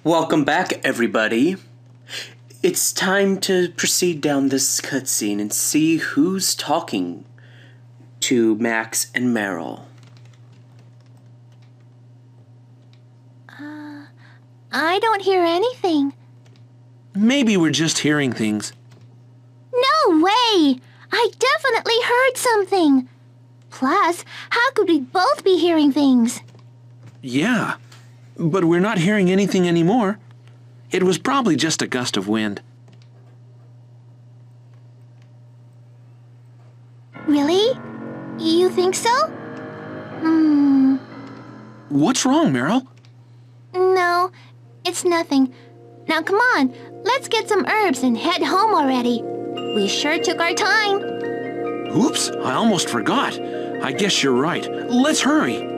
Welcome back, everybody. It's time to proceed down this cutscene and see who's talking to Max and Meryl. I don't hear anything. Maybe we're just hearing things. No way! I definitely heard something. Plus, how could we both be hearing things? Yeah, but we're not hearing anything anymore. It was probably just a gust of wind. Really? You think so? What's wrong, Meryl? No, it's nothing. Now come on, let's get some herbs and head home already. We sure took our time. Oops, I almost forgot. I guess you're right. Let's hurry.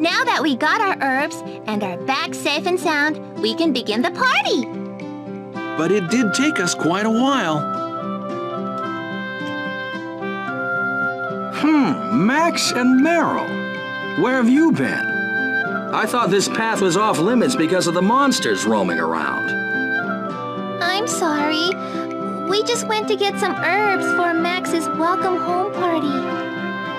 Now that we got our herbs and are back safe and sound, we can begin the party. But it did take us quite a while. Max and Meryl. Where have you been? I thought this path was off limits because of the monsters roaming around. I'm sorry. We just went to get some herbs for Max's welcome home party.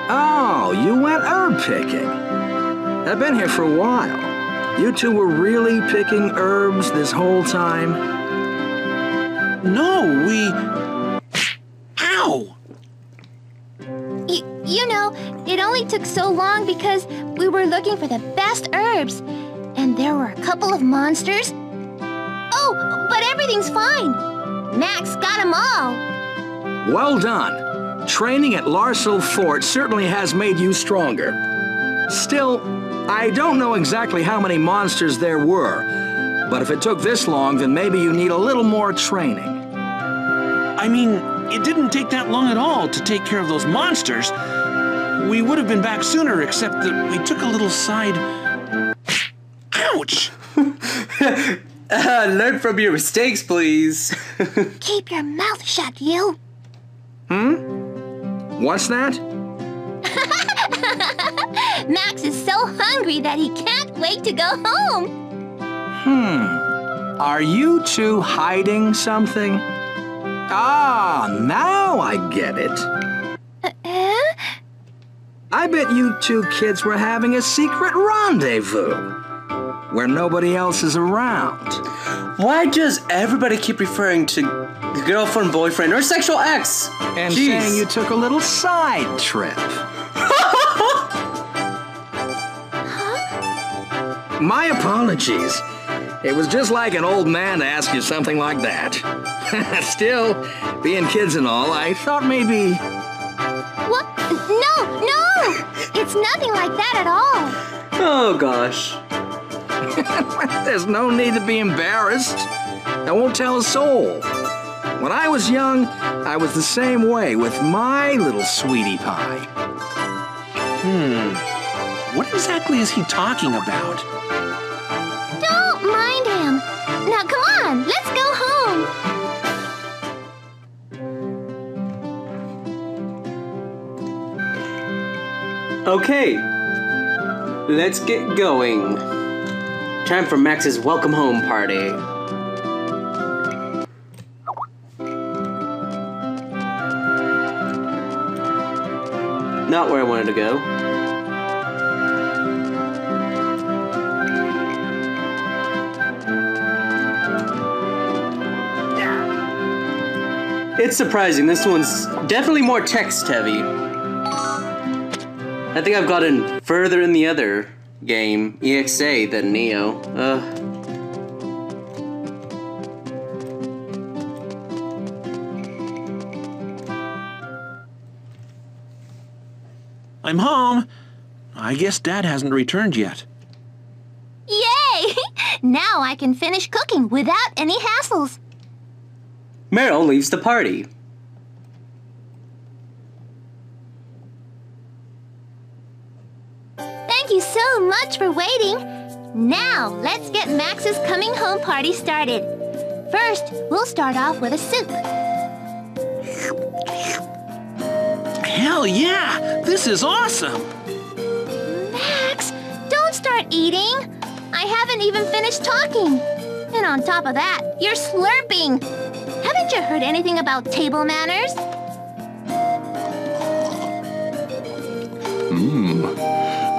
Oh, you went herb picking. I've been here for a while. You two were really picking herbs this whole time? No, Ow! You know, it only took so long because we were looking for the best herbs. And there were a couple of monsters. Oh, but everything's fine. Max got them all. Well done. Training at Larsel Fort certainly has made you stronger. Still, I don't know exactly how many monsters there were, but if it took this long, then maybe you need a little more training. I mean, it didn't take that long at all to take care of those monsters. We would have been back sooner, except that we took a little side... Ouch! Learn from your mistakes, please. Keep your mouth shut, you. What's that? Max is so hungry that he can't wait to go home. Are you two hiding something? Ah, now I get it. I bet you two kids were having a secret rendezvous where nobody else is around. Why does everybody keep referring to girlfriend, boyfriend, or sexual ex? And Jeez. saying you took a little side trip. My apologies. It was just like an old man to ask you something like that. Still, being kids and all, I thought maybe... What? No! It's nothing like that at all. Oh, gosh. There's no need to be embarrassed. I won't tell a soul. When I was young, I was the same way with my little sweetie pie. What exactly is he talking about? Don't mind him. Now come on, let's go home. Okay, let's get going. Time for Max's welcome home party. Not where I wanted to go. It's surprising, this one's definitely more text heavy. I think I've gotten further in the other game, EXA, than Neo. I'm home. I guess Dad hasn't returned yet. Yay! Now I can finish cooking without any hassles. Meryl leaves the party. Thank you so much for waiting. Now, let's get Max's coming home party started. First, we'll start off with a soup. Hell yeah! This is awesome! Max, don't start eating. I haven't even finished talking. And on top of that, you're slurping. Haven't you heard anything about table manners?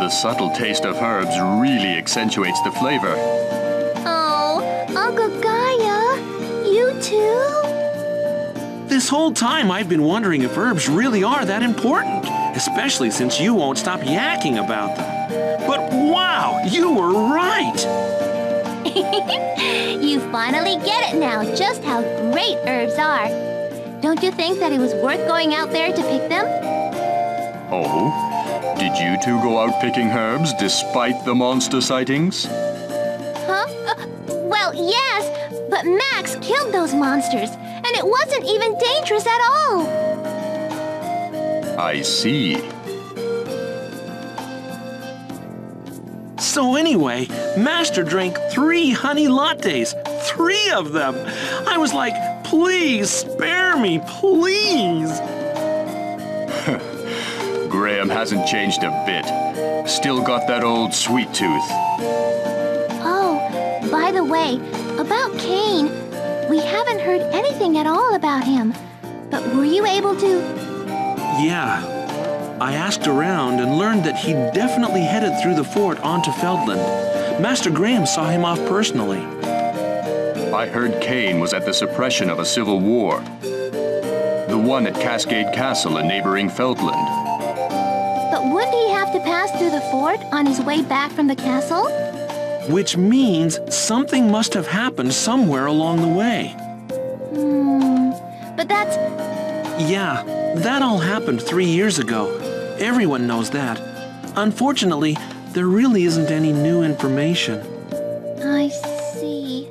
The subtle taste of herbs really accentuates the flavor. Oh, Uncle Gaia, you too? This whole time I've been wondering if herbs really are that important, especially since you won't stop yakking about them. But wow, you were right! You finally get it now, just how great herbs are. Don't you think that it was worth going out there to pick them? Oh? Did you two go out picking herbs despite the monster sightings? Huh? Well, yes, but Max killed those monsters, and it wasn't even dangerous at all. I see. So anyway, Master drank 3 honey lattes. 3 of them! I was like, please spare me, please! Graham hasn't changed a bit. Still got that old sweet tooth. Oh, by the way, about Cain, we haven't heard anything at all about him. But were you able to... Yeah. I asked around and learned that he definitely headed through the fort onto Feldland. Master Graham saw him off personally. I heard Cain was at the suppression of a civil war. The one at Cascade Castle in neighboring Feldland. But wouldn't he have to pass through the fort on his way back from the castle? Which means something must have happened somewhere along the way. But that's... Yeah, that all happened 3 years ago. Everyone knows that. Unfortunately, there really isn't any new information. I see.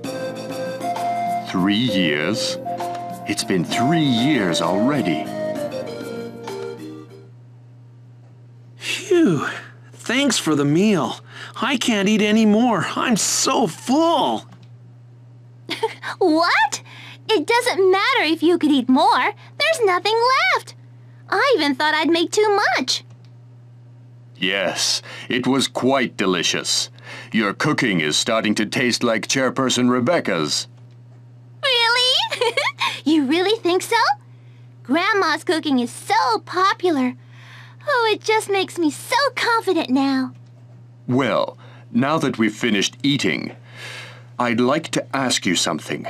3 years? It's been 3 years already. Phew. Thanks for the meal. I can't eat any more. I'm so full. What? It doesn't matter if you could eat more. There's nothing left. I even thought I'd make too much. Yes, it was quite delicious. Your cooking is starting to taste like Chairperson Rebecca's. Really? You really think so? Grandma's cooking is so popular. Oh, it just makes me so confident now. Well, now that we've finished eating, I'd like to ask you something.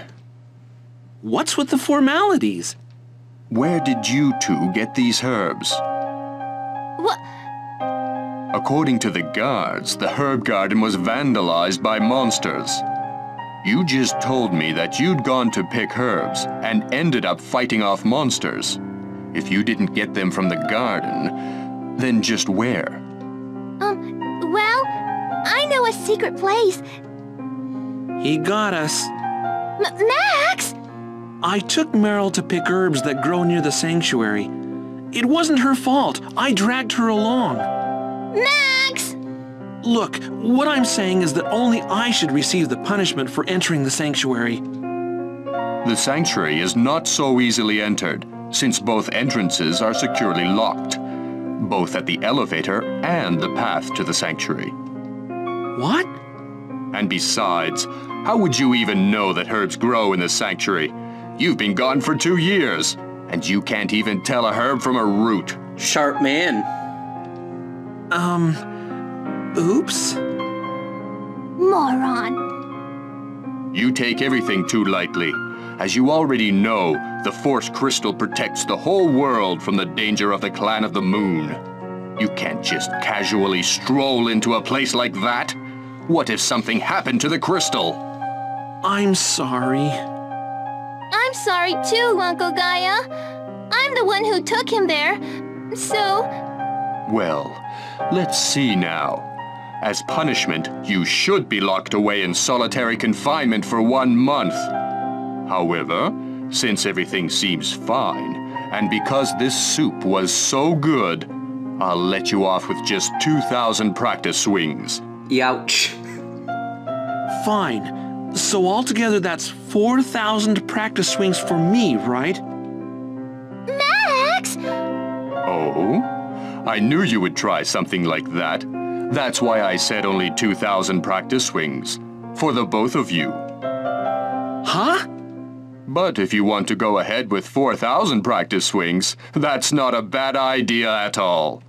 What's with the formalities? Where did you two get these herbs? What? According to the guards, the herb garden was vandalized by monsters. You just told me that you'd gone to pick herbs and ended up fighting off monsters. If you didn't get them from the garden, then just where? Well, I know a secret place. He got us. Max! I took Meryl to pick herbs that grow near the sanctuary. It wasn't her fault. I dragged her along. Max! Look, what I'm saying is that only I should receive the punishment for entering the sanctuary. The sanctuary is not so easily entered, since both entrances are securely locked, both at the elevator and the path to the sanctuary. What? And besides, how would you even know that herbs grow in the sanctuary? You've been gone for 2 years, and you can't even tell a herb from a root. Sharp man. Oops. Moron. You take everything too lightly. As you already know, the Force Crystal protects the whole world from the danger of the Clan of the Moon. You can't just casually stroll into a place like that. What if something happened to the crystal? I'm sorry. I'm sorry too, Uncle Gaia. I'm the one who took him there. So... Well, let's see now. As punishment, you should be locked away in solitary confinement for 1 month. However, since everything seems fine, and because this soup was so good, I'll let you off with just 2,000 practice swings. Youch. Fine. So altogether that's 4,000 practice swings for me, right? Max! Oh? Oh? I knew you would try something like that. That's why I said only 2,000 practice swings. For the both of you. Huh? But if you want to go ahead with 4,000 practice swings, that's not a bad idea at all.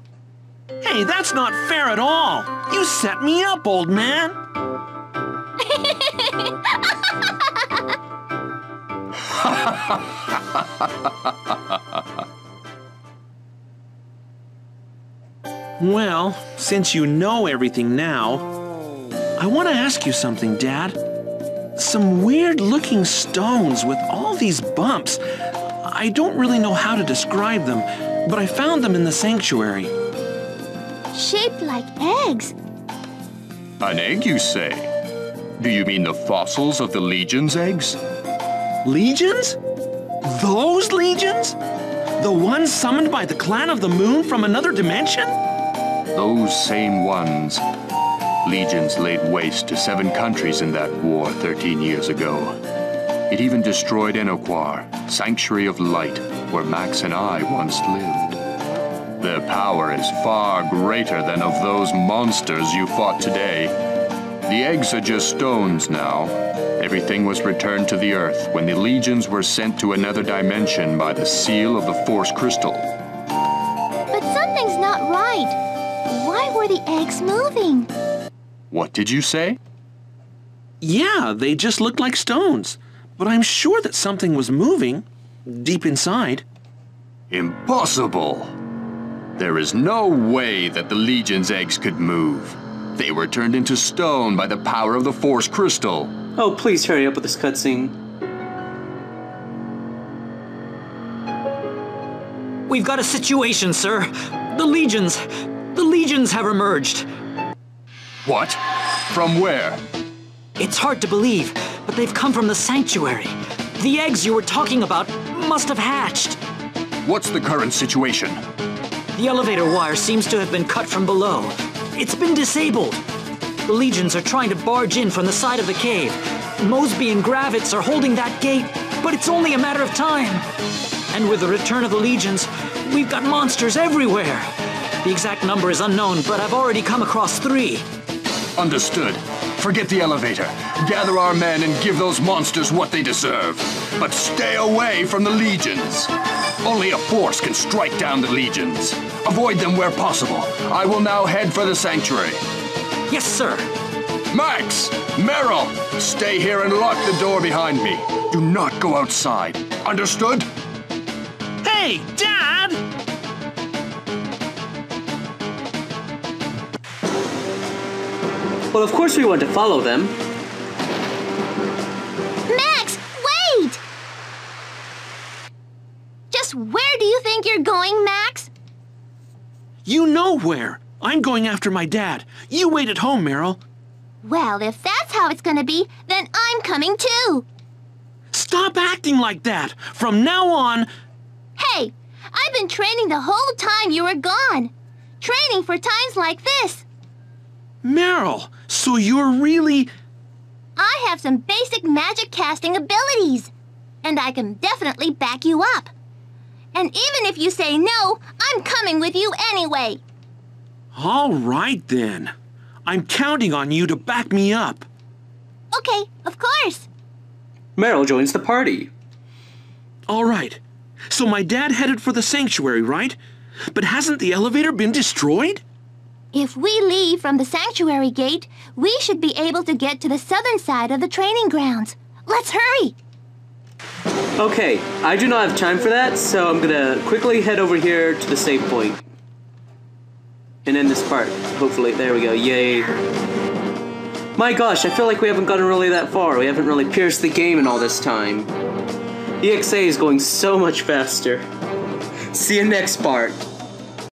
Hey, that's not fair at all. You set me up, old man. Well, since you know everything now, I want to ask you something, Dad. Some weird-looking stones with all these bumps. I don't really know how to describe them, but I found them in the sanctuary. Shaped like eggs. An egg, you say? Do you mean the fossils of the Legion's eggs? Legions? Those legions? The ones summoned by the Clan of the Moon from another dimension? Those same ones. Legions laid waste to 7 countries in that war 13 years ago. It even destroyed Enoquar, Sanctuary of Light, where Max and I once lived. Their power is far greater than of those monsters you fought today. The eggs are just stones now. Everything was returned to the Earth when the Legions were sent to another dimension by the seal of the Force Crystal. But something's not right. Why were the eggs moving? What did you say? Yeah, they just looked like stones. But I'm sure that something was moving deep inside. Impossible! There is no way that the Legion's eggs could move. They were turned into stone by the power of the Force Crystal. Oh, please hurry up with this cutscene. We've got a situation, sir. The Legions have emerged. What? From where? It's hard to believe, but they've come from the sanctuary. The eggs you were talking about must have hatched. What's the current situation? The elevator wire seems to have been cut from below. It's been disabled. The Legions are trying to barge in from the side of the cave. Mosby and Gravitz are holding that gate, but it's only a matter of time. And with the return of the Legions, we've got monsters everywhere. The exact number is unknown, but I've already come across 3. Understood. Forget the elevator. Gather our men and give those monsters what they deserve. But stay away from the Legions. Only a force can strike down the Legions. Avoid them where possible. I will now head for the sanctuary. Yes, sir. Max! Meryl! Stay here and lock the door behind me. Do not go outside. Understood? Hey, Dad! Well, of course we want to follow them. Max, wait! Just where do you think you're going, Max? You know where. I'm going after my dad. You wait at home, Meryl. Well, if that's how it's gonna be, then I'm coming too. Stop acting like that. From now on... Hey, I've been training the whole time you were gone. Training for times like this. Meryl, so you're really... I have some basic magic casting abilities. And I can definitely back you up. And even if you say no, I'm coming with you anyway. All right, then. I'm counting on you to back me up. Okay, of course. Meryl joins the party. All right. So my dad headed for the sanctuary, right? But hasn't the elevator been destroyed? If we leave from the sanctuary gate, we should be able to get to the southern side of the training grounds. Let's hurry! Okay, I do not have time for that, so I'm gonna quickly head over here to the save point. And end this part, hopefully. There we go, yay. My gosh, I feel like we haven't gotten really that far. We haven't really pierced the game in all this time. EXA is going so much faster. See you next part.